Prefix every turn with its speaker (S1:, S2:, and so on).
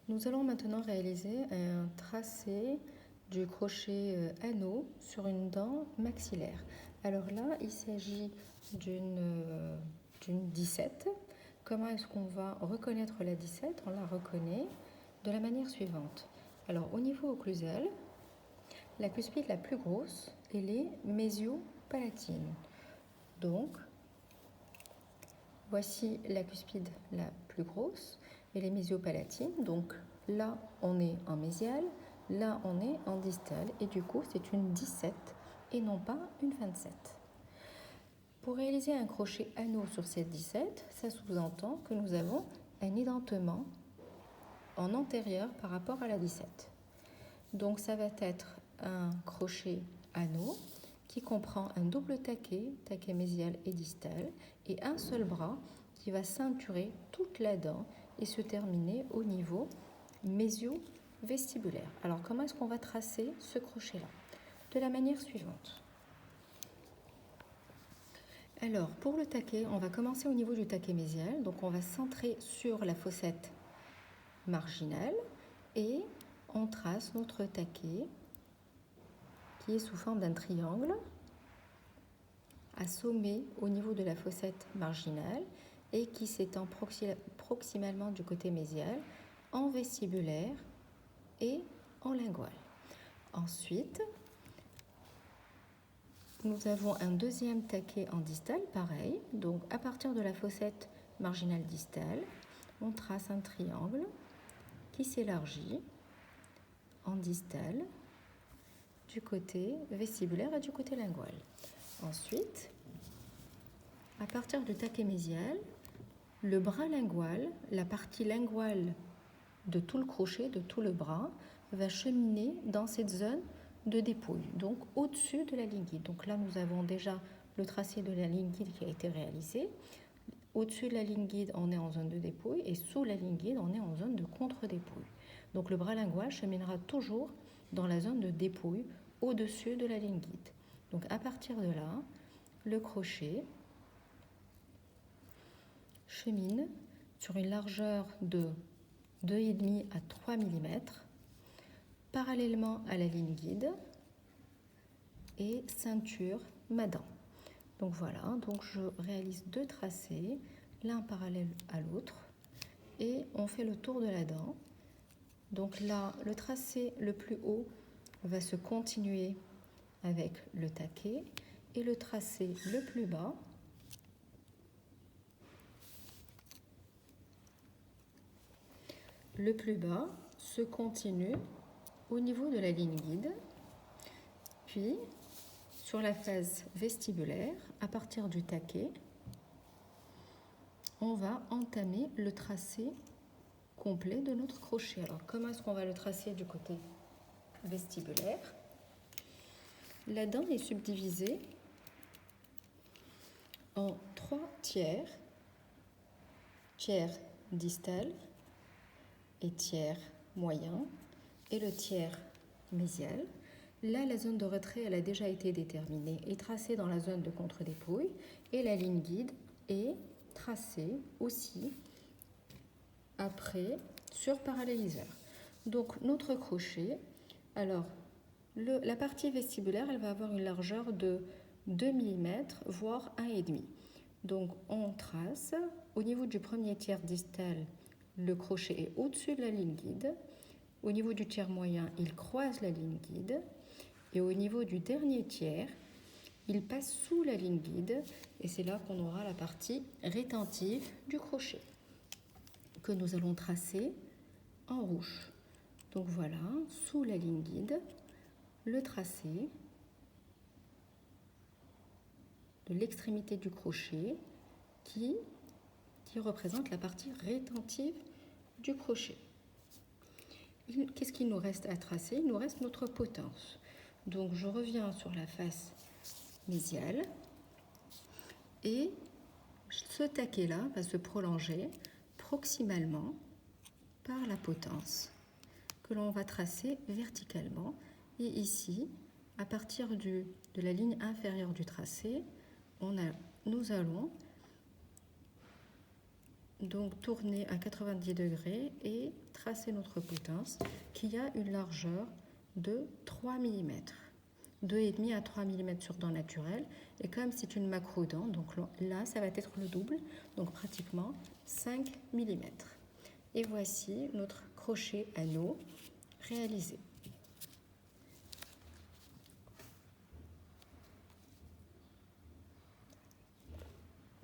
S1: Nous allons maintenant réaliser un tracé du crochet anneau sur une dent maxillaire. Alors là, il s'agit d'une 17. Comment est-ce qu'on va reconnaître la 17? On la reconnaît de la manière suivante. Alors au niveau occlusal, la cuspide la plus grosse, elle est mésio-palatine. Donc, voici la cuspide la plus grosse, elle est mésio-palatine. Donc là, on est en mésial, là, on est en distal. Et du coup, c'est une 17 et non pas une 27. Pour réaliser un crochet anneau sur cette 17, ça sous-entend que nous avons un édentement en antérieur par rapport à la 17. Donc ça va être un crochet anneau qui comprend un double taquet, taquet mésial et distal, et un seul bras qui va ceinturer toute la dent et se terminer au niveau mésio-vestibulaire. Alors comment est-ce qu'on va tracer ce crochet-là? De la manière suivante. Alors pour le taquet, on va commencer au niveau du taquet mésial, donc on va centrer sur la fossette marginale et on trace notre taquet qui est sous forme d'un triangle assommé au niveau de la fossette marginale et qui s'étend proximalement du côté mésial en vestibulaire et en lingual. Ensuite, nous avons un deuxième taquet en distal, pareil. Donc à partir de la fossette marginale distale, on trace un triangle qui s'élargit en distal du côté vestibulaire et du côté lingual. Ensuite, à partir du taquet mésial, le bras lingual, la partie linguale de tout le crochet, de tout le bras, va cheminer dans cette zone de dépouille, donc au-dessus de la ligne guide. Donc là, nous avons déjà le tracé de la ligne guide qui a été réalisé. Au-dessus de la ligne guide, on est en zone de dépouille et sous la ligne guide, on est en zone de contre-dépouille. Donc le bras lingual cheminera toujours dans la zone de dépouille au-dessus de la ligne guide. Donc à partir de là, le crochet chemine sur une largeur de 2,5 à 3 mm parallèlement à la ligne guide et ceinture ma dent. Donc voilà, donc je réalise deux tracés, l'un parallèle à l'autre et on fait le tour de la dent. Donc là, le tracé le plus haut va se continuer avec le taquet et le tracé le plus bas se continue au niveau de la ligne guide. Puis, sur la phase vestibulaire, à partir du taquet, on va entamer le tracé complet de notre crochet. Alors, comment est-ce qu'on va le tracer du côté vestibulaire? La dent est subdivisée en 3 tiers, tiers distal et tiers moyen, et le tiers mésial. Là, la zone de retrait, elle a déjà été déterminée et tracée dans la zone de contre-dépouille, et la ligne guide est tracée aussi après sur parallélizeur. Donc notre crochet, alors la partie vestibulaire, elle va avoir une largeur de 2 mm, voire 1,5. Donc on trace au niveau du premier tiers distal, le crochet est au-dessus de la ligne guide. Au niveau du tiers moyen, il croise la ligne guide. Et au niveau du dernier tiers, il passe sous la ligne guide. Et c'est là qu'on aura la partie rétentive du crochet que nous allons tracer en rouge. Donc voilà, sous la ligne guide, le tracé de l'extrémité du crochet qui représente la partie rétentive du crochet. Qu'est-ce qu'il nous reste à tracer? Il nous reste notre potence. Donc je reviens sur la face mésiale et ce taquet-là va se prolonger proximalement par la potence que l'on va tracer verticalement. Et ici, à partir de la ligne inférieure du tracé, nous allons donc tourner à 90 degrés et tracer notre potence qui a une largeur de 3 mm. 2,5 à 3 mm sur dent naturelle. Et comme c'est une macro-dent, donc là, ça va être le double, donc pratiquement 5 mm. Et voici notre crochet anneau réalisé.